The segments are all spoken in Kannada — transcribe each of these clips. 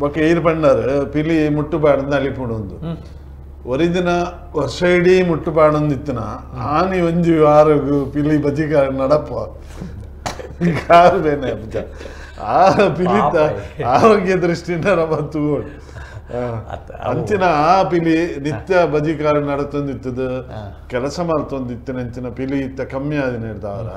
ಬೊಕ್ಕ ಏರು ಪಂಡಾರು ಪಿಲಿ ಮುಟ್ಟುಪಾಡು ಅಲಿಪುಂಡು ಒರಿಜಿನ ವರ್ಷ ಇಡೀ ಮುಟ್ಟುಪಾಡೊಂದಿತ್ತಿನ ಆನಿ ಒಂಜಿ ಆರೋಗ್ಯ ಪಿಲಿ ಬಜಿಕ ನಡಪ ಕಾರು ಬೇನೆ ಆ ಪಿಲಿತ ಆರೋಗ್ಯ ದೃಷ್ಟಿಯಿಂದ ನಮ್ಮ ತೂಗೋಡು ಅಂಚಿನ ಆ ಪಿಲಿ ನಿತ್ಯ ಬಜಿಕಾರ ನಡತೊಂದಿತ್ತದ ಕೆಲಸ ಮಾಡ್ತೊಂದಿತ್ತಿನ ಅಂಚಿನ ಪಿಲಿ ಇತ್ತ ಕಮ್ಮಿ ಆದಿನ ಹಿಡ್ದವರ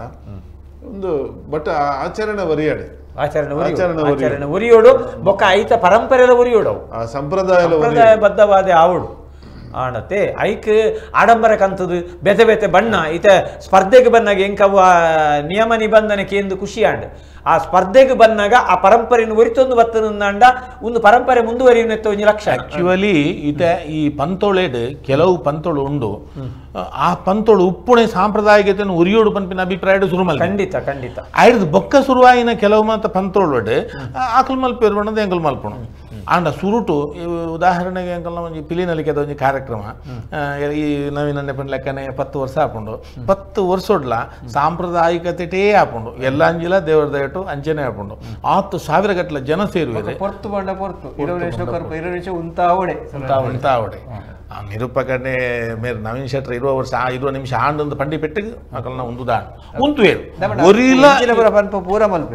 ಒಂದು ಬಟ್ ಆಚರಣೆ ಒರಿಯಾಡೆ ಆಚರಣೆ ಒರಿಯೋಡು ಬೊಕ್ಕ ಐತ ಪರಂಪರೆಲ ಒರಿಯೋಡು ಆ ಸಂಪ್ರದಾಯ ಬದ್ಧವಾದ ಆವಡು ಆಣತೆ ಐಕ್ ಆಡಂಬರ ಕಂತದು ಬೆತೆ ಬೆತೆ ಬಣ್ಣ ಈತ ಸ್ಪರ್ಧೆಗೆ ಬಂದಾಗ ಎಂಕವು ನಿಯಮ ನಿಬಂಧನೆ ಕೇಂದು ಖುಷಿ ಆಂಡ್ ಆ ಸ್ಪರ್ಧೆಗೆ ಬಂದಾಗ ಆ ಪರಂಪರೆಯನ್ನು ಒರಿತೊಂದು ಬತ್ತನಂದ ಒಂದು ಪರಂಪರೆ ಮುಂದುವರಿಯುತ್ತೆ ಒಂದು ಲಕ್ಷ ಆಕ್ಚುಲಿ ಈತ ಈ ಪಂತೋಳೆಡ್ ಕೆಲವು ಪಂತೋಳು ಉಂಡು ಆ ಪಂತೋಳು ಉಪ್ಪುಣೆ ಸಾಂಪ್ರದಾಯಿಕತೆಯನ್ನು ಉರಿಯೋಡು ಪಂಪಿನ ಅಭಿಪ್ರಾಯ ಶುರುಮಲ್ ಖಂಡಿತ ಖಂಡಿತ ಆಯ್ದು ಬೊಕ್ಕ ಶುರುವಾಯಿನ ಕೆಲವು ಮಾತ್ರ ಪಂತೋಳು ಆಕಲ್ ಮಲ್ಪೇರು ಬಣ್ಣದ ಎಂಕಲ್ ಮಲ್ಪಣು ಆಂಡ ಸುರುಟು ಉದಾಹರಣೆಗೆ ಎಂಕಲ್ ಒಂಜಿ ಪಿಲಿನಲಿಕೆ ಒಂಜಿ ಕಾರ್ಯಕ್ರಮ ಈ ನವೀನ ನೆಪನ್ ಲೆಕ್ಕನೆ 10 ವರ್ಷ ಹಾಕೊಂಡು 10 ವರ್ಷಡ್ಲ ಸಾಂಪ್ರದಾಯಿಕತೆ ಹಾಕೊಂಡು ಎಲ್ಲ ಅಂಜಿಲ ದೇವರ ದಯಟು ಅಂಚನೆ ಹಾಕೊಂಡು 10,000 ಗಟ್ಟಲೆ ಜನ ಸೇರುವಿದೆ ಉಂತಾವಡೆ ಆ ನಿರೂಪಕನೆ ಮೇರೆ ನವೀನ್ ಶೆಟ್ರ್ 20 ನಿಮಿಷ ಆಂಡೊಂದು ಪಂಡಿ ಪೆಟ್ಟಿಗೆ ಮಕ್ಕಳನ್ನ ಒಂದು ದಾಂಡ್ ಉಂತುವೇರು ಒರಿಲ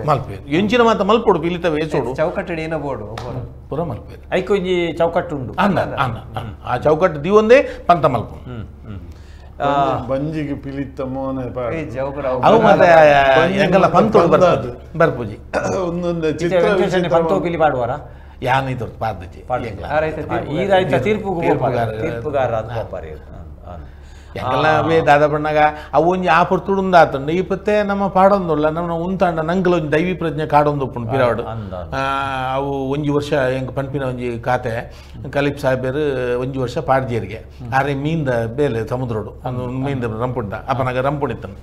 ಮಲ್ಪೇರು ಎಂಚಿನ ಮಾತ ಮಲ್ಪೋಡು ಪಿಲಿತ ವೇಸೋಡು ಚೌಕಟ್ಟು ಏನೋ ಬೋಡು ಪೂರ ಮಲ್ಪೇರು ಐಕೊಂಜಿ ಚೌಕಟ್ಟು ಉಂಡು ಆ ಚೌಕಟ್ಟು ದಿವೊಂದೇ ಪಂತ ಮಲ್ಪ ಬಂಜಿಗೆ ಪಿಲಿತ ಮೋನೆ ಅವು ಮತ್ತೆ ಎಂಕಲ್ಲ ಪಂತೋಳು ಬರ್ಪೂಜಿ ಒಂದೊಂದು ಪಂತೋ ಪಿಲಿ ಪಾಡುವಾರ ಯಾನಿದು ಪಾರ್ದಜಿ ಈ ರೈತ ತೀರ್ಪುಗಾರ ಎಂಕಲ್ಲ ವೇ ದಾದ ಬಣ್ಣಗ ಅವು ಒಂಜಿ ಆಪುರ್ ತುಡುಂದಾತಂಡು ಈ ಪತ್ತೆ ನಮ್ಮ ಪಾಡೊಂದುಲ್ಲ ನಮ್ಮ ಉಂತಾಂಡ ನಂಗಲ ಒಂಜಿ ದೈವಿ ಪ್ರಜ್ಞೆ ಕಾಡೊಂದು ಉಪ್ಪುಂಡು ಪಿರಾವಡು ಅವು ಒಂಜಿ ವರ್ಷ ಎಂಕ್ ಪನ್ಪಿನ ಒಂಜಿ ಖಾತೆ ಕಲೀಪ್ ಸಾಹೇಬರು ಒಂಜಿ ವರ್ಷ ಪಾಡ್ಜೇರಿಗೆ ಆರೆ ಮೀನ್ದ ಬೇಲೆ ಸಮುದ್ರೋಡು ಮೀನ್ದ ರಂಪುಂಡ ಅಪನಾಗ ರಂಪುಣಿತ್ತನು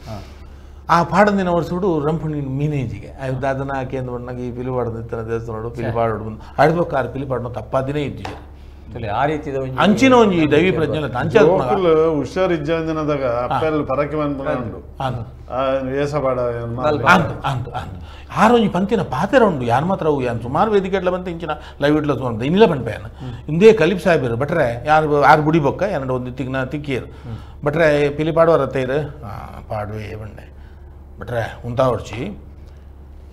ಆ ಪಾಡಂದಿನ ವರ್ಷಡು ರಂಪುಣಿ ಮೀನೇಜಿಗೆ ದಾದನ ಹಾಕಿ ಬಣ್ಣಗೆ ಈ ಪಿಲಿಪಾಡದಿತ್ತನ ದೇವಸ್ಥಾನ ಪಿಲಿಪಾಡು ಬಂದು ಅಡ್ಬೇಕಾರು ಪಿಲಿಪಾಡು ತಪ್ಪಾದಿನೇ ಇದ್ದೀವಿ ಆ ರೀತಿ ಅಂಚಿನ ಒಂಜಿ ದೈವಿ ಪ್ರಜ್ಞೆ ಹುಷಾರಿಜ್ಜಂದಿನದಾಗ ಅಪ್ಪೆಲ್ ಪರಕೆ ಬಂದ್ಬಿಡು ಏಸಪಾಡ ಆರೊಂಜಿ ಪಂತಿನ ಪಾತೆರ ಉಂಡು ಯಾರು ಮಾತ್ರ ಅವು ಯಾರು ಸುಮಾರು ವೇದಿಕೆಟ್ಲ ಬಂತ ಇಂಚಿನ ಲೈವ್ ಇಟ್ಲ ತೊಗೊಂಡು ಇನ್ನಿಲ್ಲ ಪನ್ಪೇನ ಇಂದೇ ಕಲೀಪ್ ಸಾಹೇಬರು ಬಟ್ರೆ ಯಾರು ಆರು ಬುಡಿ ಬೊಕ್ಕ ಎರಡು ಒಂದು ತಿಕ್ಕಿಯರು ಬಟ್ರೆ ಪಿಲಿಪಾಡುವರ ತೈರು ಪಾಡುವೆ ಬಂಡೆ ಬಟ್ರೆ ಉಂತಾ ಹೊಡ್ಚಿ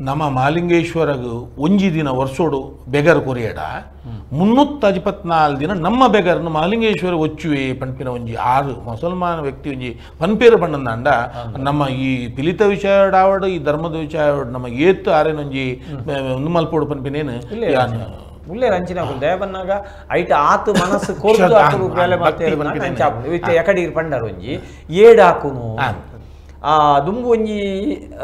ನಮ್ಮ ಮಾಲಿಂಗೇಶ್ವರಗು ಒಂಜಿ ದಿನ ವರ್ಷೋಡು ಬೆಗರ್ ಕೊರಿಯಡ 354 ದಿನ ನಮ್ಮ ಬೆಗರ್ನು ಮಾಲಿಂಗೇಶ್ವರ ಒಚ್ಚುವೆ ಪನ್ಪಿನ ಒಂಜಿ 6 ಮುಸಲ್ಮಾನ ವ್ಯಕ್ತಿ ಒಂಜಿ ಪನ್ಪೇರು ಬಣ್ಣಂದ ನಮ್ಮ ಈ ಪಿಲಿತ ವಿಷಯ ಆವಡು ಈ ಧರ್ಮದ ವಿಷಯ ಆವಡು ನಮ್ಮ ಏತ್ತು ಆರೇನೊಂಜಿ ಒಂದು ಮಲ್ಪೋಡು ಪನ್ಪಿನೇನು ಉಳ್ಳೇ ರಂಚಿನ ದಯ ಬಂದಾಗ ಐಟ ಆತು ಮನಸ್ಸು ಕೊರ್ದು ಹಾಕಲು ಬೇಲೆ ಮಾಡ್ತೇವೆ ಎಕಡಿ ಪಂಡರು ಒಂಜಿ ಏಡು ಹಾಕುನು ಆ ದುಂಬು ಒಂಜಿ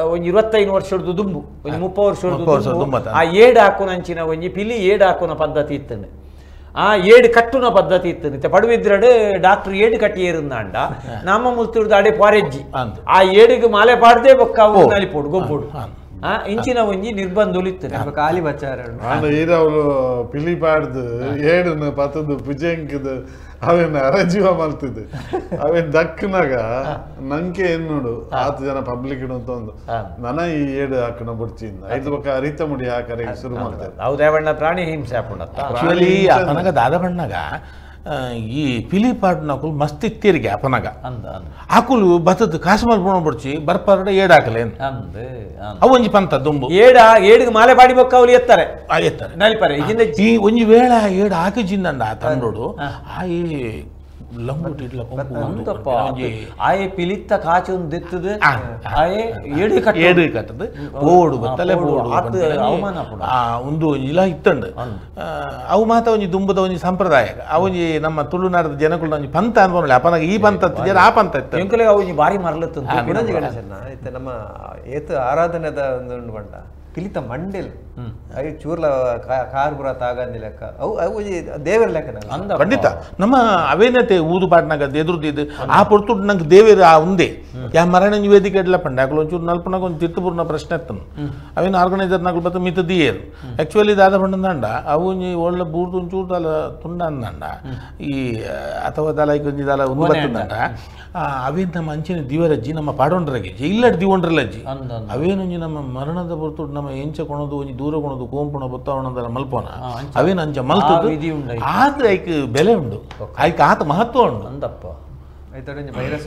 25 ವರ್ಷದ ದುಂಬು ಒಂಜಿ 30 ವರ್ಷದ ಆ ಏಡು ಹಾಕುನ ಅಂಚಿನ ಒಂಜಿ ಪಿಲಿ ಏಡು ಹಾಕುನ ಪದ್ಧತಿ ಇತ್ತನೆ ಆ ಏಡು ಕಟ್ಟುನ ಪದ್ಧತಿ ಇತ್ತನೆ ಪಡುವಿದ್ರಡು ಡಾಕ್ಟರ್ ಏಡು ಕಟ್ಟಿ ಏರುಂದಾಂಡ ನಮ್ಮ ಮುಲ್ತಿಡ್ದು ಅಡೆ ಪಾರೆಜ್ಜಿ ಆ ಏಡಿಗೆ ಮಾಲೆ ಪಾಡ್ದೆ ಬೊಕ್ಕ ಅವು ನಲಿಪೋಡು ಗೊಬ್ಬುಡು ಇಂಚಿನ ಒಂಜಿ ನಿರ್ಬಂಧುಲಿತ್ತು ಖಾಲಿ ಬಚ್ಚಾರ ಈರವ್ರು ಪಿಲಿ ಪಾಡ್ದು ಏಡನ್ನ ಪತ್ತದು ಪುಜಂಕದ ಅವೇನ್ ಅರಜೀವ ಮಾಡ್ತಿದ್ದೆ ಅವೇನ್ ದಕ್ಕನಾಗ ನಂಗೆ ಏನ್ ನೋಡು 10 ಜನ ಪಬ್ಲಿಕ್ ಇಡುವಂತ ಒಂದು ನನ ಈ ಏಡು ಹಾಕಣ ಬುಡ್ಚಿಂದ 5 ಬೊಕ್ಕ ಅರಿತ ಮುಡಿ ಹಾಕರೆ ಶುರು ಮಾಡ್ತಾರೆ ಹೌದೇವಣ್ಣ ಪ್ರಾಣಿ ಹಿಂಸೆ ಹಾಕೊಂಡತ್ತ ಅಪನಗ ದಾದ ಬಣ್ಣಗ ಈ ಪಿಲಿಪಾಡು ನಕುಲು ಮಸ್ತ್ ಇತ್ತೀರಿಗೆ ಅಪನಗ ಆಕುಲು ಬತ್ತದ ಕಾಸು ಮಲ್ಪಣ ಬಡ್ಚಿ ಬರ್ಪಾರ ಏಡ್ ಹಾಕಲೇನು ಅವು ಒಂಜಿ ಪಂತ ದುಂಬು ಏಡಿಗೆ ಮಾಲೆ ಬಾಡಿ ಬೊಕ್ಕ ಅವ್ರು ಎತ್ತಾರೆ ನಲಿಪಾರೆ ಈ ಒಂಜಿ ವೇಳ ಏಡ್ ಹಾಕಿಜಿಂದಂಡ ತಂಡೋಡು ಆ ಈ ಲಂಗುಟ್ ಇಟ್ಲ ಆಯೆ ಪಿಲಿತ್ತ ಕಾಚು ಒಂದು ದಿತ್ತದು ಆಯೆ ಏಡು ಕಟ್ಟದು ಬೋಡು ಬತ್ತಲೆ ಬೋಡು ಒಂದು ಇಲ್ಲ ಇತ್ತಂಡು ಅವು ಮಾತ ಒಂಜಿ ದುಂಬದ ಒಂಜಿ ಸಂಪ್ರದಾಯ ಅವೊಂಜಿ ನಮ್ಮ ತುಳುನಾಡದ ಜನಗಳು ಒಂಜಿ ಪಂತ ಅನ್ಬೋಲ್ಲ ಅಪನಾಗ ಈ ಪಂತ ಆ ಪಂತ ಇತ್ತು ಎಂಕಲೆ ಅವೊಂಜಿ ಬಾರಿ ಮರಲತ್ತು ನಮ್ಮ ಏತು ಆರಾಧನೆದ ಒಂದು ಬಂಡ ಪಿಲಿತ ಮಂಡೆಲ್ ಅವು ಚೂರ್ಲ ಕಾರ್ಪುರ ತಾಗಂದಿ ಲೆಕ್ಕ ಅವು ಅವು ದೇವರ ಲೆಕ್ಕ ಖಂಡಿತ ನಮ್ಮ ಅವೇನತೆ ಊದು ಪಾಟ್ನಾಗ ಎದುರುದಿದ್ದು ಆ ಪೊರ್ತು ನಂಗೆ ದೇವರ ಉಂದೇ ಯಾ ಮರಣ ವೇದಿಕೆ ಇಡ್ಲ ಪಂಡ ಯಾಕಲು ಒಂಚೂರು ನಲ್ಪನಾಗ ಒಂದು ತೀರ್ಥಪೂರ್ಣ ಪ್ರಶ್ನೆ ಇತ್ತನು ಅವೇನು ಆರ್ಗನೈಸರ್ ನಾಗಲು ಬತ್ತ ಮಿತ ದಿಯೇರು ಆ್ಯಕ್ಚುಲಿ ದಾದ ಪಂಡಂದ ಅವು ಒಳ್ಳೆ ಬೂರ್ದು ಒಂಚೂರು ದಾಲ ತುಂಡ ಅಂದಂಡ ಈ ಅಥವಾ ದಾಲ ಒಂಜಿ ದಾಲ ಒಂದು ಬರ್ತದಂಡ ಅವೇನು ನಮ್ಮ ಅಂಚಿನ ದಿವರಜ್ಜಿ ನಮ್ಮ ಪಾಡೊಂಡ್ರಗೆ ಇಲ್ಲಡ್ ದಿವಂಡ್ರಲಜ್ಜಿ ಅವೇನೊಂಜಿ ನಮ್ಮ ಮರಣದ ಹೊರತು ನಮ್ಮ ಎಂಚ ಕೊಣದು ಒಂಜಿ ದೂರ ದೂರ ಕೊಣದು ಕೋಂಪುಣ ಬೊತ್ತವಣದಲ್ಲ ಮಲ್ಪೋನ ಅವೇನು ಅಂಚ ಮಲ್ತದ್ದು ಆದ್ರೆ ಐಕ್ ಬೆಲೆ ಉಂಡು ಐಕ್ ಆತ ಮಹತ್ವ ಉಂಡು ಅಂದಪ್ಪ ವೈರಸ್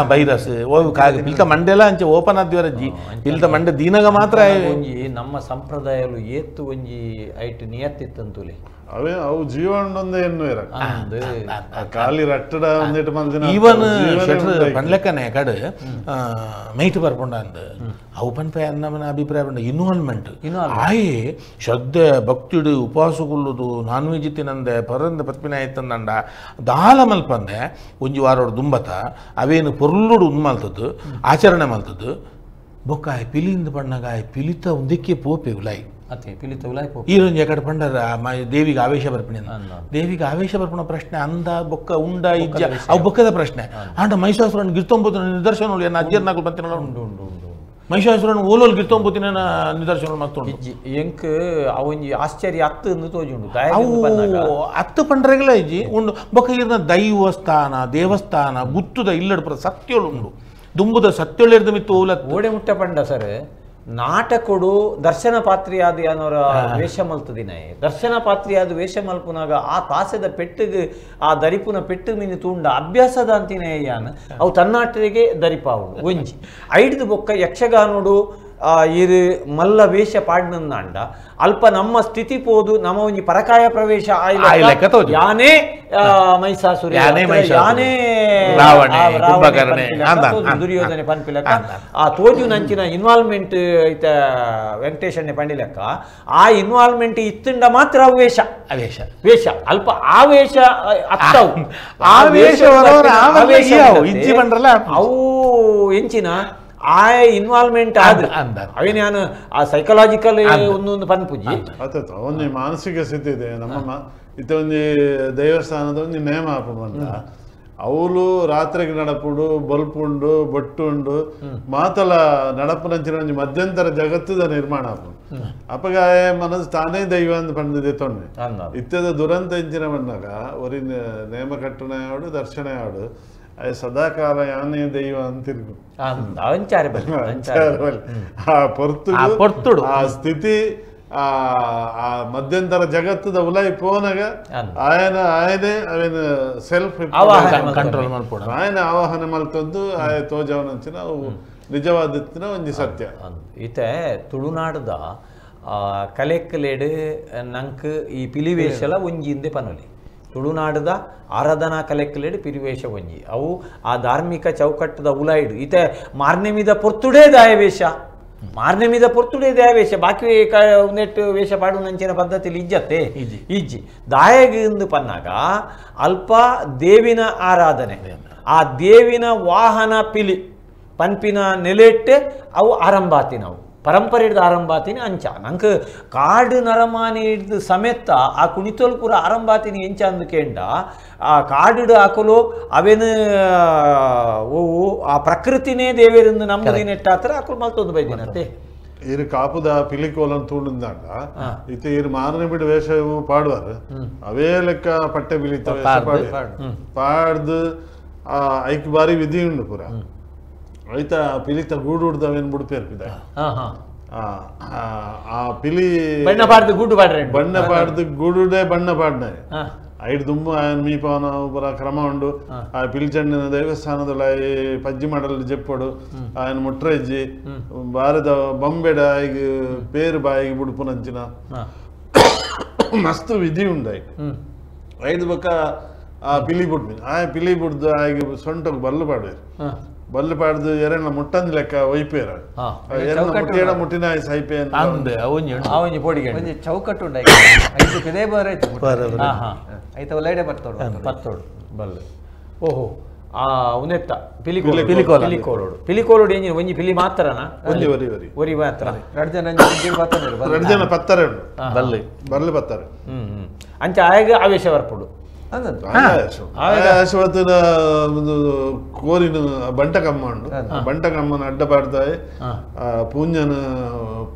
ವೈರಸ್ ಪಿಲ್ತ ಮಂಡೆಲ್ಲ ಅಂಚೆ ಓಪನ್ ಆದ್ವರಜ್ಜಿ ಪಿಲ್ತ ಮಂಡೆ ದೀನಗ ಮಾತ್ರ ಒಂಜಿ ನಮ್ಮ ಸಂಪ್ರದಾಯಲು ಏತ್ತು ಒಂಜಿ ಐಟ್ ನಿಯತ್ತಿತ್ತಂತುಲಿ ಅವೇ ಅವು ಜೀವನೊಂದೇ ಎನ್ನು ಖಾಲಿ ರಟ್ಟಡ ಒಂದಿಟ್ಟು ಮಂದಿನ ಈವನ್ ಶೆಟ್ರ್ ಪಂಡ್ಲೆಕ್ಕನೆ ಕಡೆ ಮೈಟ್ ಬರ್ಪುಂಡ ಅಂದ ಅವು ಪನ್ಪೆ ಅನ್ನಮನ ಅಭಿಪ್ರಾಯ ಪಂಡ ಇನ್ವಾಲ್ವ್ಮೆಂಟ್ ಆಯೆ ಶ್ರದ್ಧೆ ಭಕ್ತಿಡು ಉಪವಾಸಗುಲ್ಲುದು ನಾನ್ ವೆಜ್ ತಿನ್ನಂದೆ ಪರಂದ ಪತ್ಮಿನ ಆಯ್ತಂದಂಡ ದಾಲ ಮಲ್ಪಂದೆ ಒಂಜಿ ವಾರೋಡು ದುಂಬತ ಅವೇನು ಪೊರ್ಲುಡು ಉನ್ಮಲ್ತದ್ದು ಆಚರಣೆ ಮಲ್ತದ್ದು ಬೊಕ್ಕಾಯ್ ಪಿಲಿಂದ ಪಣ್ಣಗಾಯ್ ಪಿಲಿತ ಒಂದಕ್ಕೆ ಪೋಪೆ ಉಲಾಯ್ ಈರೊಂದು ಎಕಡೆ ಪಂಡರ ದೇವಿಗೆ ಆವೇಶ ಬರ್ಪಣೆ ದೇವಿಗೆ ಆವೇಶ ಬರ್ಪಣ ಪ್ರಶ್ನೆ ಅಂದ ಬೊಕ್ಕ ಉಂಡ ಇಜ್ಜ ಅವು ಬೊಕ್ಕದ ಪ್ರಶ್ನೆ ಆಂಡ ಮಹಿಷಾಸುರನ್ ಗಿರ್ತೊಂಬುತ್ತಿನ ನಿದರ್ಶನ ಏನು ಅಜ್ಜರ್ನಾಗಲು ಬಂತಿನ ಮಹಿಷಾಸುರನ್ ಓಲೋಲ್ ಗಿರ್ತೊಂಬುತ್ತಿನ ನಿದರ್ಶನ ಮತ್ತೊಂದು ಎಂಕ್ ಅವೊಂಜಿ ಆಶ್ಚರ್ಯ ಅತ್ತು ತೋಜುಂಡು ಅವು ಹತ್ತು ಪಂಡ್ರೆಗಳ ಇಜ್ಜಿ ಉಂಡು ಬೊಕ್ಕ ಇರ್ನ ದೈವಸ್ಥಾನ ದೇವಸ್ಥಾನ ಗುತ್ತುದ ಇಲ್ಲಡ ಸತ್ಯೋಳು ಉಂಡು ದುಂಬುದ ಸತ್ಯೋಳಿರ್ದ ಮಿತ್ತು ಓಲ ಓಡೆ ಮುಟ್ಟ ಪಂಡ ಸರ್ ನಾಟಕೊಡು ದರ್ಶನ ಪಾತ್ರಿಯಾದ ಅನ್ನೋರ ವೇಷ ಮಲ್ತದಿನ ದರ್ಶನ ಪಾತ್ರಿಯಾದ ವೇಷ ಮಲ್ಪುನಾಗ ಆ ತಾಸದ ಪೆಟ್ಟಿಗೆ ಆ ದರಿಪುನ ಪೆಟ್ಟು ಮೀನು ತೂಂಡ ಅಭ್ಯಾಸದ ಅಂತಿನ ಯಾನ ಅವು ತನ್ನಾಟರಿಗೆ ದರಿಪಾವು ಒಂಜಿ ಐಡ್ದು ಬೊಕ್ಕ ಯಕ್ಷಗಾನೋಡು ಇರು ಮಲ್ಲ ವೇಷ ಪಾಡ್ನಂದಾಂಡ ಅಲ್ಪ ನಮ್ಮ ಸ್ಥಿತಿ ಪೋದು ನಮ್ಮ ಒಂಜಿ ಪರಕಾಯ ಪ್ರವೇಶ ಯಾನೇ ಮೈಸಾಸುರ ಯಾನೇ ದುರ್ಯೋಧನೆ ಪನ್ಪಿಲಕ ಆ ತೋಜು ನಂಚಿನ ಇನ್ವಾಲ್ವ್ಮೆಂಟ್ ಐತ ವೆಂಕಟೇಶನ್ನೇ ಪಂಡಿಲಕ್ಕ ಆ ಇನ್ವಾಲ್ವ್ಮೆಂಟ್ ಇತ್ತಂಡ ಮಾತ್ರ ವೇಷ ವೇಷ ಅಲ್ಪ ಆವೇಶ ಅತ್ತವು ಅವು ಎಂಚಿನ ಆ ಇನ್ವಾಲ್ವ್ಮೆಂಟ್ ಆದ ಅವೇನು ಆ ಸೈಕಲಾಜಿಕಲ್ ಒಂದೊಂದು ಪನ್ಪುಜಿ ಒಂದು ಮಾನಸಿಕ ಸ್ಥಿತಿ ಇದೆ ನಮ್ಮ ಇತ್ತ ಒಂದು ದೇವಸ್ಥಾನದ ಒಂದು ನೇಮ ಹಾಪುಂಡ ಅವಳು ರಾತ್ರಿಗೆ ನಡಪುಡು ಬಲ್ಪುಂಡು ಬೊಟ್ಟುಂಡು ಮಾತಲ ನಡಪುನಂಚಿನ ಒಂದು ಮಧ್ಯಂತರ ಜಗತ್ತದ ನಿರ್ಮಾಣ ಆಪುಂಡು ಅಪಗಾಯ ಮನಸ್ಸು ತಾನೇ ದೈವ ಅಂತ ಪಂಡಿದೆ ತೊಂಡೆ ಇತ್ತದ ದುರಂತ ಎಂಚಿನ ಬಂದಾಗ ಒರಿ ನೇಮ ಕಟ್ಟಣೆ ಆಡು ದರ್ಶನ ಆಡು ಸದಾಕಾಲ ಯಾನೇ ದೈವ ಅಂತಿರ್ಗು ಆ ಪೊರ್ತುಡು ಆ ಸ್ಥಿತಿ ಆ ಮಧ್ಯಂತರ ಜಗತ್ತದ ಉಲಾಯಿ ಪೋನಾಗ ಆಯನೇ ಅವೇನು ಸೆಲ್ಫ್ ಕಂಟ್ರೋಲ್ ಮಾಡ್ಕೊಂಡು ಆಯನ ಆವಾಹನೆ ಮಲ್ತಂದು ಆಯ ತೋಜವನಂಚಿನ ಅವು ನಿಜವಾದಿತ್ತಿನ ಒಂಜಿ ಸತ್ಯ ಈತೆ ತುಳುನಾಡದ ಕಲೆಕ್ಕಲೇಡು ನಂಕ್ ಈ ಪಿಲಿವೇಶಲ ಒಂಜಿ ಹಿಂದೆ ಪನೊಲಿ ತುಳುನಾಡದ ಆರಾಧನಾ ಕಲೆಕ್ಕಲೇಡು ಪಿರಿವೇಶ ಒಂಜಿ ಅವು ಆ ಧಾರ್ಮಿಕ ಚೌಕಟ್ಟದ ಉಲಾಯಿಡು ಈತೆ ಮಾರ್ನೆ ಮೀದ ಪೊರ್ತುಡೇ ದಾಯವೇಶ ಮಾರ್ನೆ ಮೀದ ಪೊರ್ತುಡೇ ದಾಯವೇಶ ಬಾಕಿ ನೆಟ್ಟು ವೇಷ ಪಾಡು ನಂಚಿನ ಪದ್ಧತಿಲಿ ಇಜ್ಜತ್ತೆ ಇಜ್ಜಿ ದಾಯಗಿಂದು ಪನ್ನಾಗ ಅಲ್ಪ ದೇವಿನ ಆರಾಧನೆ ಆ ದೇವಿನ ವಾಹನ ಪಿಲಿ ಪನ್ಪಿನ ನೆಲೆಟ್ಟೆ ಅವು ಆರಂಭಾತಿನವು ಪರಂಪರೆ ಹಿಡ್ದು ಆರಂಭಾತಿನಿ ಅಂಚ ನಂಗೆ ಕಾಡು ನರಮಾನಿ ಹಿಡ್ದು ಸಮೇತ ಆ ಕುಣಿತೋಲ್ ಪೂರ ಆರಂಭಾತಿನಿ ಎಂಚ ಅಂದ್ಕೇಂಡ ಆ ಕಾಡು ಹಾಕಲು ಅವೇನು ಓವು ಆ ಪ್ರಕೃತಿನೇ ದೇವೇರಿಂದ ನಮ್ಮದಿ ನೆಟ್ಟಾತ್ರ ಹಾಕಲು ಮಲ್ತೊಂದು ಬೈದಿನತ್ತೆ ಇರು ಕಾಪುದ ಪಿಲಿಕೋಲನ್ ತೂಂಡಾಂಡ ಇತ್ತೆ ಇರು ಮಾರನೆ ಬಿಡು ವೇಷವು ಪಾಡುವಾರು ಅವೇ ಲೆಕ್ಕ ಪಟ್ಟೆ ಬಿಳಿತ ವೇಷ ಪಾಡ್ದು ಐಕ್ ಬಾರಿ ವಿಧಿ ಉಂಡು ಪೂರ ಐತ ಪಿಲಿತ ಗೂಡು ಹುಡ್ದವೇನು ಬುಡ್ಪೇರ್ಪಿದ ಆ ಪಿಲಿ ಬಣ್ಣ ಪಾಡ್ದು ಗೂಡು ಪಾಡ್ರೆ ಬಣ್ಣ ಪಾಡ್ದು ಗೂಡುಡೆ ಬಣ್ಣ ಪಾಡ್ನ ಐದು ದುಂಬ ఆయన ಮೀಪವನ ಒಬ್ಬರ ಕ್ರಮ ಉಂಡು ಆ ಪಿಲಿಚಂಡಿನ ದೇವಸ್ಥಾನದಲ್ಲ ಪಜ್ಜಿ ಮಾಡಲು ಜೆಪ್ಪಡು ఆయన ಮುಟ್ರಜ್ಜಿ ಭಾರತ ಬೊಂಬೆಡ ಈಗ ಪೇರು ಬಾಯಿಗೆ ಬುಡುಪುನಂಚಿನ ಮಸ್ತ್ ವಿಧಿ ಉಂಡು ಐದು ಬೊಕ್ಕ ಆ ಪಿಲಿ ಬುಡ್ಮಿ ಆ ಪಿಲಿ ಬುಡ್ದು ಆಗ ಸೊಂಟಕ್ಕೆ ಬಲ್ಲು ಪಾಡ್ವೇರು ಬಲ್ಲು ಪಾಡ್ದು ಎರೆನ ಮುಟ್ಟಂದ್ ಲೆಕ್ಕ ಒಯ್ಪೇರ ಮುಟ್ಟಿನ ಮುಟ್ಟಿನ ಸೈಪೆ ಚೌಕಟ್ಟು ಐದು ಪಿದೇ ಬರ ಐತ ಒಳ್ಳೆ ಬರ್ತೋಡು ಬಲ್ಲು ಓಹೋ ಆ ಉನೆತ್ತ ಪಿಲಿಕೋಲೋಡು ಎಂಜಿನ ಒಂಜಿ ಪಿಲಿ ಮಾತ್ರನಾ ಒರಿ ಮಾತ್ರ ರಡ್ಜನ ಪತ್ತಾರೆ ಬಲ್ಲು ಪತ್ತಾರೆ ಅಂಚ ಆಗ ಆವೇಶ ಬರ್ಪುಡು ಆಶವತ್ತಿನ ಕೋರಿನ ಬಂಟಕಮ್ಮ ಉಂಡು ಬಂಟಕಮ್ಮನ ಅಡ್ಡ ಪಾಡ್ತಾಯಿ ಪೂಂಜನ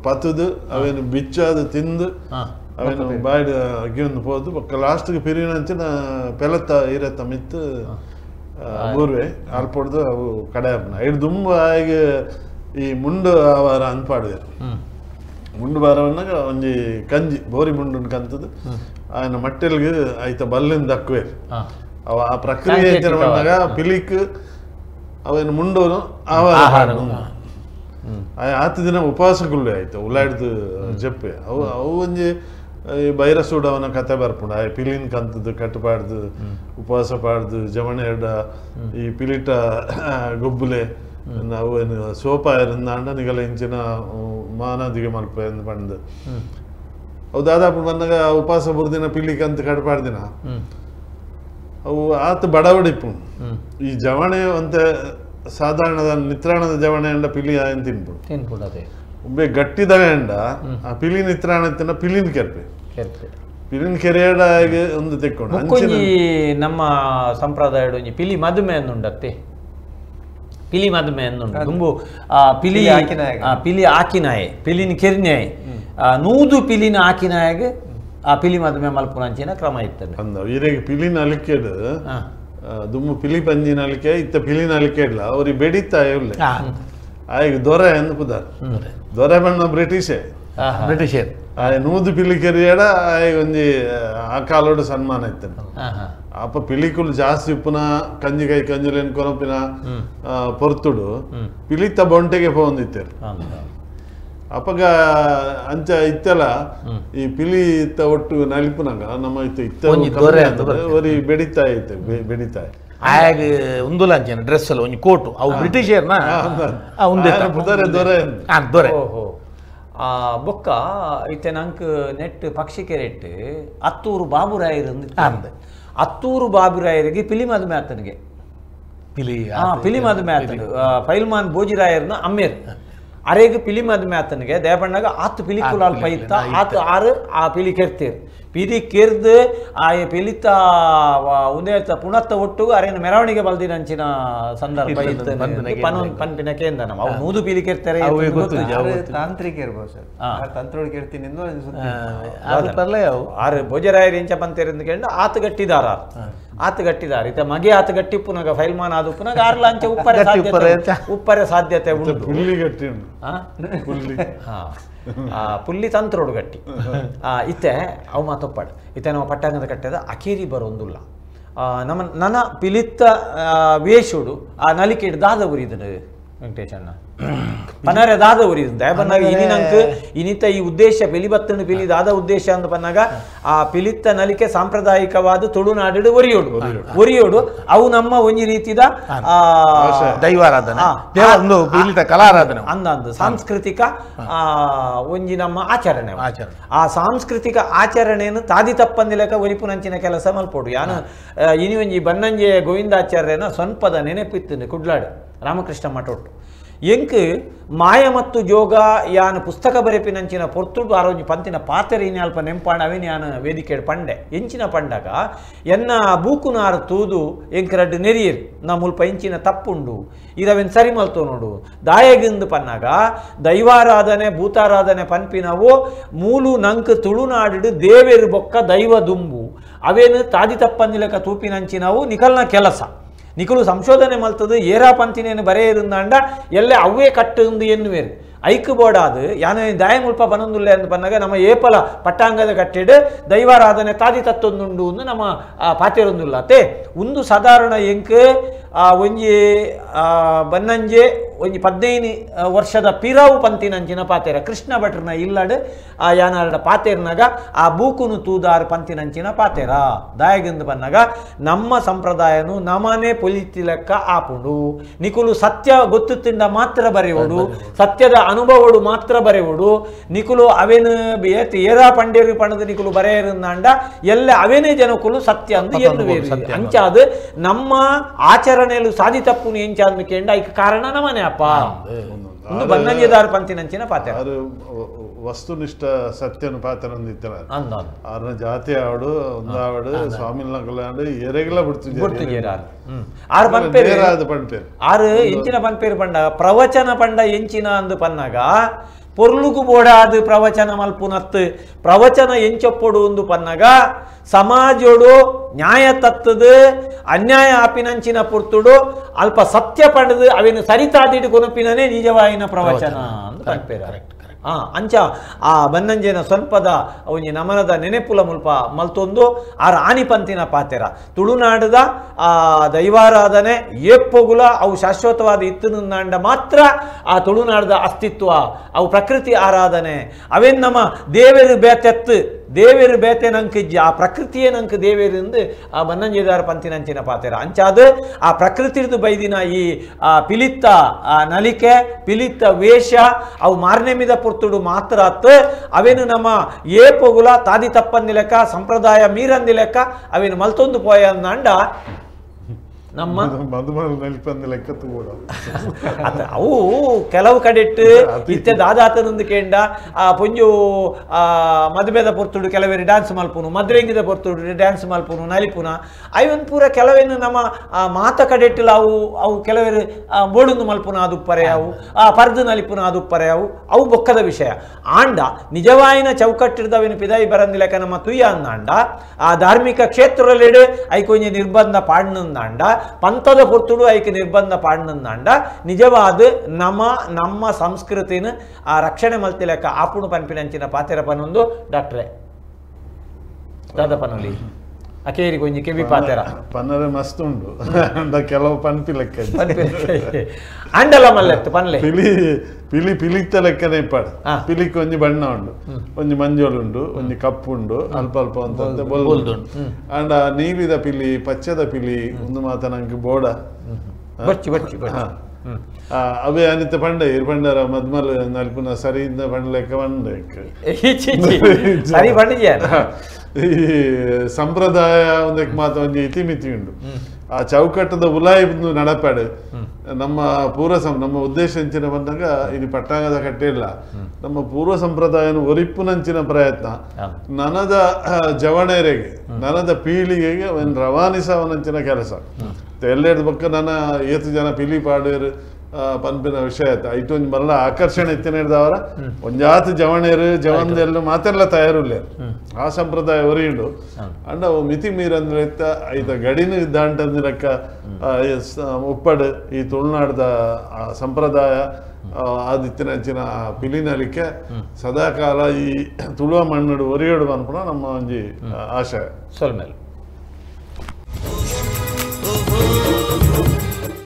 ಪತದು ಅವೇನು ಬಿಚ್ಚಾದು ತಿಂದು ಅವೇನು ಬಾಯ್ಡ ಅಗ್ಗಿಯನ್ನು ಹೋದು ಪಕ್ಕ ಲಾಸ್ಟ್ಗೆ ಪಿರಿನಂಚಿನ ಪೆಲತ್ತ ಇರತ್ತ ಮಿತ್ತು ಊರ್ವೆ ಅಲ್ಪೊಡ್ದು ಅವು ಕಡೆ ಐದು ದುಂಬ ಆಗಿ ಈ ಮುಂಡು ಅವರ ಅನ್ಪಾಡಿದ್ರು ಮುಂಡು ಬಾರವನ್ನಾಗ ಒಂಜಿ ಕಂಜಿ ಬೋರಿ ಮುಂಡು ಕಂತದ್ದು ఆయన ಮಟ್ಟೆಲ್ಗೆ ಐತ ಬಲ್ಲಿಂದ ದಕ್ಕುವೆ ಅವ ಆ ಪ್ರಕ್ರಿಯೆ ಬಂದಾಗ ಪಿಲಿಕ್ ಅವನ ಮುಂಡೋನು ಆತ ದಿನ ಉಪವಾಸಗುಳ್ಳೆ ಆಯ್ತು ಉಲಾಡ್ದು ಜಪ್ಪೆ ಅವು ಅವು ಒಂಜಿ ಬೈರಸೂಡ ಅವನ ಕತೆ ಬರ್ಪುಂಡು ಆ ಪಿಲಿನ್ ಕಂತದ್ದು ಕಟ್ಟುಪಾಡ್ದು ಉಪವಾಸ ಪಾಡ್ದು ಜವಣೆಡ ಈ ಪಿಲಿಟ ಗೊಬ್ಬುಲೆ ನಾವು ಏನು ಸೋಪ ಇರಂದಾಂಡ ನಿಗಲ ಇಂಚಿನ ಮಾನದಿಗೆ ಮಲ್ಪ ಎಂದು ಬಂದು ಅವು ದಾದಾಪು ಬಂದಾಗ ಉಪವಾಸ ಬುರ್ದಿನ ಪಿಲಿಕ್ ಅಂತ ಕಟ್ಟಪಾಡ್ದಿನ ಅವು ಆತ ಬಡವಡಿಪ್ಪು ಈ ಜವಣೆ ಅಂತ ಸಾಧಾರಣದ ನಿತ್ರಾಣದ ಜವಣೆ ಅಂಡ ಪಿಲಿ ಆಯನ್ ತಿನ್ಪುಡು ಒಬ್ಬೆ ಗಟ್ಟಿದನೆ ಅಂಡ ಆ ಪಿಲಿ ನಿತ್ರಾಣ ತಿನ್ನ ಪಿಲಿನ್ ಕೆರ್ಪೆ ಪಿಲಿನ್ ಕೆರೆಯಡಾಗಿ ಒಂದು ತೆಕ್ಕೊಂಡು ನಮ್ಮ ಸಂಪ್ರದಾಯ ಪಿಲಿ ಮದುಮೆ ಅನ್ನುಂಡತ್ತೆ ಪಿಲಿ ಮದುಮೆ ಅನ್ನುಂಡು ತುಂಬು ಪಿಲಿ ಪಿಲಿ ಆಕಿನಾಯೆ ಪಿಲಿನ ಕೆರ್ನಾಯೆ ನೂದು ಪಿಲಿನ ಆಕಿನಾಯಗೆ ಆ ಪಿಲಿ ಮದುಮೆ ಮಲ್ಪುನಂಚಿನ ಕ್ರಮ ಇರ್ತದೆ ಈರೆಗೆ ಪಿಲಿನ ಅಲಿಕೆಡ್ ದುಮ್ಮು ಪಿಲಿ ಪಂಜಿನ ಅಲಿಕೆ ಇತ್ತ ಪಿಲಿನ ಅಲಿಕೆಡ್ಲ ಅವ್ರಿಗೆ ಬೆಡೀತಾಯ ಉಳ್ಳೆ ಆಯ್ಗ ದೊರೆ ಅಂದ್ ಪುದಾರ್ ದೊರೆ ಬಣ್ಣ ಬ್ರಿಟಿಷೇ ಬ್ರಿಟಿಷರ್ ನೂದು ಪಿಲಿ ಕೆರಿಯಡ ಆಯ್ಗ ಒಂಜಿ ಆ ಕಾಲೋಡು ಸನ್ಮಾನ ಇತ್ತೇನೆ ಅಪ್ಪ ಪಿಲಿಕುಲು ಜಾಸ್ತಿ ಉಪ್ಪುನ ಕಂಜಿಕಾಯಿ ಕಂಜುಲು ಎನ್ಕೊನಪಿನ ಪೊರ್ತುಡು ಪಿಲಿತ್ತ ಬೊಂಟೆಗೆ ಪೋಂದಿತ್ತೇರು ಅಪ್ಪಗ ಅಂಚ ಇತ್ತಲ್ಲ ಈ ಪಿಲಿ ಇತ್ತ ಒಟ್ಟು ನಲಿಪುನಾಗ ನಮ್ಮ ಇತ್ತ ಒರಿ ಬೆಡಿತಾಯ ಇತ್ತು ಬೆಡಿತಾಯ ಆಗ ಉಂದುಲ ಅಂಚೆನ ಡ್ರೆಸ್ ಅಲ್ಲ ಒಂಜಿ ಕೋಟು ಅವು ಬ್ರಿಟಿಷರ್ನ ದೊರೆ ದೊರೆ ಬೊಕ್ಕ ಇತ್ತೆ ನಂಕ್ ನೆಟ್ ಪಕ್ಷಿ ಕೆರೆಟ್ ಅತ್ತೂರು ಬಾಬುರಾಯರು ಅತ್ತೂರು ಬಾಬುರಾಯರಿಗೆ ಪಿಲಿ ಮದುಮೆ ಆತನಿಗೆ ಪಿಲಿ ಮದುಮೆ ಆತನಿಗೆ ಫೈಲ್ಮಾನ್ ಬೋಜಿರಾಯರ್ನ ಅಮ್ಮೇರ್ ಅರೆಗೆ ಪಿಲಿ ಮದುಮೆ ಆತನಿಗೆ ದೇವಣ್ಣಗ ಆತು ಪಿಲಿ ಕುಲಾಲ್ ಪೈತ ಆತು ಆರು ಆ ಪಿಲಿ ಕೆರ್ತೀರ್ ಪಿಲಿ ಕೆರ್ದು ಆ ಪಿಲಿತ ಉಂದೇ ಪುಣತ್ತ ಒಟ್ಟು ಅರೇನು ಮೆರವಣಿಗೆ ಬಲ್ದಿನಂಚಿನ ಸಂದರ್ಭ ಇತ್ತು ಪನ್ಪಿನ ಕೇಂದ್ರ ನಾವು ಅವು ನೂದು ಪಿಲಿ ಕೆರ್ತಾರೆ ತಾಂತ್ರಿಕ ಇರ್ಬೋದು ಸರ್ ತಂತ್ರೋಡ್ ಕೆರ್ತೀನಿ ಆರು ಭೋಜರಾಯರು ಇಂಚ ಪಂತೇರಿಂದ ಕೇಂದ್ರ ಆತು ಗಟ್ಟಿದಾರ ಆತು ಗಟ್ಟಿದಾರ ಇತ್ತ ಮಗೆ ಆತು ಗಟ್ಟಿ ಪುನಗ ಫೈಲ್ಮಾನ್ ಆದು ಪುನಗ ಆರ್ಲ ಅಂಚ ಉಪ್ಪರೆ ಸಾಧ್ಯತೆ ಉಂಟು ಪುಲ್ಲಿ ತಂತ್ರೋಡು ಗಟ್ಟಿ ಇತ್ತೆ ಅವು ಮಾತೊಪ್ಪಾಡು ಇತ್ತೆ ನಾವು ಪಟ್ಟಾಂಗದ ಕಟ್ಟೆದ ಅಕೇರಿ ಬರೋಂದುಲ್ಲ ನನ್ನ ಪಿಲಿತ್ತ ವೇಷುಡು ಆ ನಲಿಕೆಡ್ ದಾದ ಉರಿದನು ವೆಂಕಟೇಶಣ್ಣ ಪನರೆ ದಾದ ಉರಿದ ದಯಬನ್ನಾಗ ಇನಿನಂಕ ಇನಿತ ಈ ಉದ್ದೇಶ ಪಿಲಿಬತ್ತನ್ನು ಪಿಲಿ ದಾದ ಉದ್ದೇಶ ಅಂತ ಬಂದಾಗ ಆ ಪಿಲಿತ್ತ ನಲಿಕೆ ಸಾಂಪ್ರದಾಯಿಕವಾದ ತುಳುನಾಡು ಒರಿಯೋಡು ಅವು ನಮ್ಮ ಒಂಜಿ ರೀತಿದ ದೈವಾರಾಧನೆ ಕಲಾರಾಧನೆ ಅಂದಂದು ಸಾಂಸ್ಕೃತಿಕ ಒಂಜಿ ನಮ್ಮ ಆಚರಣೆ ಆ ಸಾಂಸ್ಕೃತಿಕ ಆಚರಣೆಯನ್ನು ತಾದಿ ತಪ್ಪಂದಿಲಕ ಒರಿಪುನಂಚಿನ ಕೆಲಸ ಮಲ್ಪೋಡು ಯಾನು ಇನಿ ಒಂಜಿ ಬನ್ನಂಜೆ ಗೋವಿಂದಾಚಾರ್ಯನ ಸ್ವಲ್ಪದ ನೆನಪಿತ್ತು ಕುಡ್ಲಾಡು ರಾಮಕೃಷ್ಣ ಮಠೊಟ್ಟು ಎಂಕ್ ಮಾಯ ಮತ್ತು ಜೋಗ ಯಾನು ಪುಸ್ತಕ ಬರೆಪಿನಂಚಿನ ಪೊರ್ತುಡು ಆರೋಜಿ ಪಂತಿನ ಪಾತ್ರೆ ಇನಿ ಅಲ್ಪ ನೆಂಪಾಣ ಅವೇನು ಯಾನು ವೇದಿಕೆ ಪಂಡೆ ಎಂಚಿನ ಪಂಡಗ ಎನ್ನ ಬೂಕುನಾರು ತೂದು ಎಂಕ್ ರಡ್ಡು ನೆರಿಯರು ನಾ ಮುಲ್ಪ ಎಂಚಿನ ತಪ್ಪುಂಡು ಇದವೆನ್ ಸರಿ ಮಲ್ತು ನೋಡು ದಾಯಗಿಂದು ಪನ್ನಾಗ ದೈವಾರಾಧನೆ ಭೂತಾರಾಧನೆ ಪನ್ಪಿನವು ಮೂಲು ನಂಕ್ ತುಳುನಾಡು ದೇವೇರು ಬೊಕ್ಕ ದೈವ ದುಂಬು ಅವೇನು ತಾದಿ ತಪ್ಪಂದಿಲಕ ತೂಪಿನಂಚಿನವು ನಿಕಲ್ನ ಕೆಲಸ ನಿಕಲು ಸಂಶೋಧನೆ ಮಲ್ತದು ಏರಾ ಪಂತಿನೇನು ಬರೆಯರುಂದಾಂಡ ಎಲ್ಲೇ ಅವೇ ಕಟ್ಟುಂದು ಎನ್ನುವೇರು ಐಕ್ ಬೋಡಾದು ಯಾನ ದಾಯ ಮುಲ್ಪ ಪನೊಂದುಲ್ಲೆ ಅಂತ ಬಂದಾಗ ನಮ್ಮ ಏಪಲ ಪಟ್ಟಾಂಗದ ಕಟ್ಟಿಡು ದೈವಾರಾಧನೆ ತಾದಿ ತತ್ತೊಂದುಂಡು ಒಂದು ನಮ್ಮ ಪಾತೆರೊಂದುಲ್ಲ ಅತ್ತೆ ಒಂದು ಸಾಧಾರಣ ಎಂಕ್ ಒಂಜಿ ಬನ್ನಂಜೆ ಒಂಜಿ 15 ವರ್ಷದ ಪಿರಾವು ಪಂತಿನಂಚಿನ ಪಾತೆರ ಕೃಷ್ಣ ಭಟ್ರನ ಇಲ್ಲಡು ಆ ಯಾನಾಡ ಪಾತೆರ್ನಾಗ ಆ ಬೂಕುನು ತೂದಾರು ಪಂತಿನಂಚಿನ ಪಾತೆರ ದಾಯಗಿಂದು ಬಂದಾಗ ನಮ್ಮ ಸಂಪ್ರದಾಯನು ನಮನೆ ಪೊಲಿತಿಲೆಕ್ಕ ಆಪುಂಡು ನಿಕುಲು ಸತ್ಯ ಗೊತ್ತುತ್ತಿಂದ ಮಾತ್ರ ಬರೆಯೋಡು ಸತ್ಯದ ಅನುಭವಡು ಮಾತ್ರ ಬರೆಯೋಡು ನಿಕುಲು ಅವೇನು ಏರಾ ಪಂಡೇರು ಪಣದ ನಿಕುಲು ಬರೆಯರುಂದಾಂಡ ಎಲ್ಲ ಅವೇನೇ ಜನಕುಲು ಸತ್ಯ ಅಂದು ಎನ್ನುವೇರು ಅಂಚಾದು ನಮ್ಮ ಆಚರಣೆಲು ಸಾಧಿ ತಪ್ಪುನು ಎಂಚಾದ ಕೇಂಡ ಐಕ ಕಾರಣ ನಮನೆ ಅಪ್ಪ ಒಂದು ಬನ್ನಂಜೆದಾರು ಪಂತಿನಂಚಿನ ಪಾತ್ರ ವಸ್ತುನಿಷ್ಠ ಸತ್ಯನ ಪಾತ್ರ ಆರ್ನ ಜಾತಿ ಆವಡು ಒಂದಾವಡು ಸ್ವಾಮಿನ ಕೊಲ್ಲಾಂಡು ಎರೆಗಲ ಬಿಡ್ತಿದ್ದಾರೆ ಆರು ಪಂಪೇರು ಆರು ಎಂಚಿನ ಪಂಪೇರು ಪಂಡ ಪ್ರವಚನ ಪಂಡ ಎಂಚಿನ ಅಂದು ಪನ್ನಾಗ ಪೊರ್ಲುಗು ಬೋಡಾದು ಪ್ರವಚನ ಮಲ್ಪುನತ್ತು ಪ್ರವಚನ ಎಂಚೊಪ್ಪೊಡು ಒಂದು ಪನ್ನಗ ಸಮಾಜೋಡು ನ್ಯಾಯ ತತ್ತದು ಅನ್ಯಾಯ ಆಪಿನಂಚಿನ ಪುರ್ತುಡು ಅಲ್ಪ ಸತ್ಯ ಪಡೆದು ಅವೇನು ಸರಿತಾದಿಡು ಕೊನಪಿನೇ ನಿಜವಾಯಿನ ಪ್ರವಚನ ಅಂತ ಪಂಪೇರ ಅಂಚ ಆ ಬನ್ನಂಜೆನ ಸ್ವಲ್ಪದ ಒಂಜಿ ನಮನದ ನೆನೆಪುಲ ಮುಲ್ಪ ಮಲ್ತೊಂದು ಆರ ಆನಿಪಂತಿನ ಪಾತೆರ ತುಳುನಾಡದ ದೈವಾರಾಧನೆ ಏಪ್ಪೊಗುಲ ಅವು ಶಾಶ್ವತವಾದ ಇತ್ತುನಂಡ ಮಾತ್ರ ಆ ತುಳುನಾಡದ ಅಸ್ತಿತ್ವ ಅವು ಪ್ರಕೃತಿ ಆರಾಧನೆ ಅವೇನು ನಮ್ಮ ದೇವರು ಬೇತೆತ್ತು ದೇವೇರು ಬೇತೆ ನಂಕಿಜ್ಜಿ ಆ ಪ್ರಕೃತಿಯೇ ನಂಗೆ ದೇವೇರಿಂದ ಆ ಬನ್ನಂಜೇದಾರ ಪಂತಿನಂಚಿನ ಪಾತೆರ ಅಂಚಾದ ಆ ಪ್ರಕೃತಿರ್ದು ಬೈದಿನ ಈ ಪಿಲಿತ್ತ ನಲಿಕೆ ಪಿಲಿತ್ತ ವೇಷ ಅವು ಮಾರನೆ ಮಿದ ಪುರ್ತುಡು ಮಾತ್ರ ಅತ್ತು ಅವೇನು ನಮ್ಮ ಏಪೊಗುಲ ತಾದಿ ತಪ್ಪಂದಿ ಲೆಕ್ಕ ಸಂಪ್ರದಾಯ ಮೀರಂದಿ ಲೆಕ್ಕ ಅವೇನು ಮಲ್ತೊಂದು ಪೋಯ ಅಂದ ನಮ್ಮ ಲೆಕ್ಕ ತಗೋಡ ಅವು ಕೆಲವು ಕಡೆಟ್ಟು ಇತ್ತೆ ದಾದಾತನೊಂದು ಕೇಂಡ ಆ ಪೊಂಜು ಮದುವೆದ ಪೊರ್ತುಡು ಕೆಲವೇರು ಡ್ಯಾನ್ಸ್ ಮಲ್ಪುನು ಮದ್ರೆಂಗಿದ ಪೊರ್ತುಡು ಡ್ಯಾನ್ಸ್ ಮಲ್ಪುನು ನಲಿಪುನ ಐವನ್ ಪೂರ ಕೆಲವೇನು ನಮ್ಮ ಮಾತ ಕಡೆಟ್ಟಿಲ್ಲ ಅವು ಕೆಲವೇರು ಬೋಡುಂದು ಮಲ್ಪುನ ಅದು ಪರೆ ಅವು ಪರ್ದು ನಲಿಪುನ ಅದು ಪರೆ ಅವು ಬೊಕ್ಕದ ವಿಷಯ ಆಂಡ ನಿಜವಾಯಿನ ಚೌಕಟ್ಟಿರ್ದವೇನು ಪಿದಾಯಿ ಬರಂದಿಲೆಕ್ಕ ನಮ್ಮ ತುಯ್ಯ ಅಂದಾಂಡ ಆ ಧಾರ್ಮಿಕ ಕ್ಷೇತ್ರದಲ್ಲಿಡು ಐಕೊಂಜಿ ನಿರ್ಬಂಧ ಪಾಡ್ನಂದಾಂಡ ಪಂಥದ ಪೊರ್ತುಡು ಐಕೆ ನಿರ್ಬಂಧ ಪಾಡ್ನಂದಾಂಡ ನಿಜವಾದ ನಮ್ಮ ಸಂಸ್ಕೃತಿನ ಆ ರಕ್ಷಣೆ ಮಲ್ತಿಲೆಕ್ಕ ಆಪುಣು ಪನ್ಪಿನಂಚಿನ ಪಾತೆರ ಪನ್ನೊಂದು ಡಾಕ್ಟ್ರೆ ದಾದ ಪನ್ನೊಲಿ ಅಕೇರಿ ಕೊಂಜಿ ಕೆವಿ ಪಾತೆರ ಪನ್ನರೆ ಮಸ್ತ್ ಉಂಡು ಕೆಲವು ಪನ್ಪಿ ಲೆಕ್ಕ ಅಂಡಲ ಮಲ್ಲೆತ್ತು ಪನ್ಲೆ ಪಿಲಿ ಪಿಲಿತ್ತ ಲೆಕ್ಕನೆ ಇಪ್ಪಾಡು ಪಿಲಿಕ್ ಒಂಜಿ ಬಣ್ಣ ಉಂಡು ಒಂಜಿ ಮಂಜೋಳು ಉಂಡು ಒಂಜಿ ಕಪ್ಪು ಉಂಡು ಅಲ್ಪ ಅಲ್ಪ ಅಂತ ಬೊಲ್ದುಂಡು ಅಂಡ ನೀಲಿದ ಪಿಲಿ ಪಚ್ಚದ ಪಿಲಿ ಒಂದು ಮಾತ ನಂಗೆ ಬೋಡ ಅವೇ ಅನಿತ ಪಂಡ ಇರ್ ಪಂಡರ ಮದ್ಮಲ್ ನಲ್ಪುನ ಸರಿಯಿಂದ ಪಂಡ ಲೆಕ್ಕ ಈ ಸಂಪ್ರದಾಯ ಒಂದಕ್ಕೆ ಮಾತ್ರ ಒಂಜಿ ಇತಿಮಿತಿ ಉಂಡು ಆ ಚೌಕಟ್ಟದ ಉಲಾಯಿ ನಡಪಾಡು ನಮ್ಮ ನಮ್ಮ ಉದ್ದೇಶ ಎಂಚಿನ ಬಂದಾಗ ಇಲ್ಲಿ ಪಟ್ಟಾಂಗದ ಕಟ್ಟೆ ಇಲ್ಲ ನಮ್ಮ ಪೂರ್ವ ಸಂಪ್ರದಾಯನ ಒರಿಪ್ಪುನಂಚಿನ ಪ್ರಯತ್ನ ನನದ ಜವಣೆರೆಗೆ ನನದ ಪೀಳಿಗೆಗೆ ಒಂದು ರವಾನಿಸವನಂಚಿನ ಕೆಲಸ ಎಲ್ಲೆಡ್ ಬಕ್ಕ ನನ್ನ ಏತು ಜನ ಪಿಲಿ ಪಾಡೇರು ಪನ್ಪಿನ ವಿಷಯ ಆಯ್ತು ಐಟೊಂದು ಮಲ್ಲ ಆಕರ್ಷಣೆ ಎತ್ತಿನಿಡ್ದವರ ಒಂಜಾತು ಜವಣೇರು ಜವಂದೆಲ್ಲ ಮಾತೆಲ್ಲ ತಯಾರಿಲ್ಲ ಆ ಸಂಪ್ರದಾಯ ಒರಿಯುಂಡು ಅಂಡ ಅವು ಮಿತಿ ಮೀರಂದ್ರೆ ಐತ ಗಡಿನ ದಾಂಟಂದ ಲೆಕ್ಕ ಉಪ್ಪಡು ಈ ತುಳುನಾಡದ ಸಂಪ್ರದಾಯ ಆದಿತ್ಯನಂಚಿನ ಪಿಲಿನಲಿಕ್ಕೆ ಸದಾಕಾಲ ಈ ತುಳುವ ಮಣ್ಣು ಒರಿಯೋಡು ಅನ್ಪುಣ ನಮ್ಮ ಒಂಜಿ ಆಶಯ ಸೊಲ್ಮೇಲೆ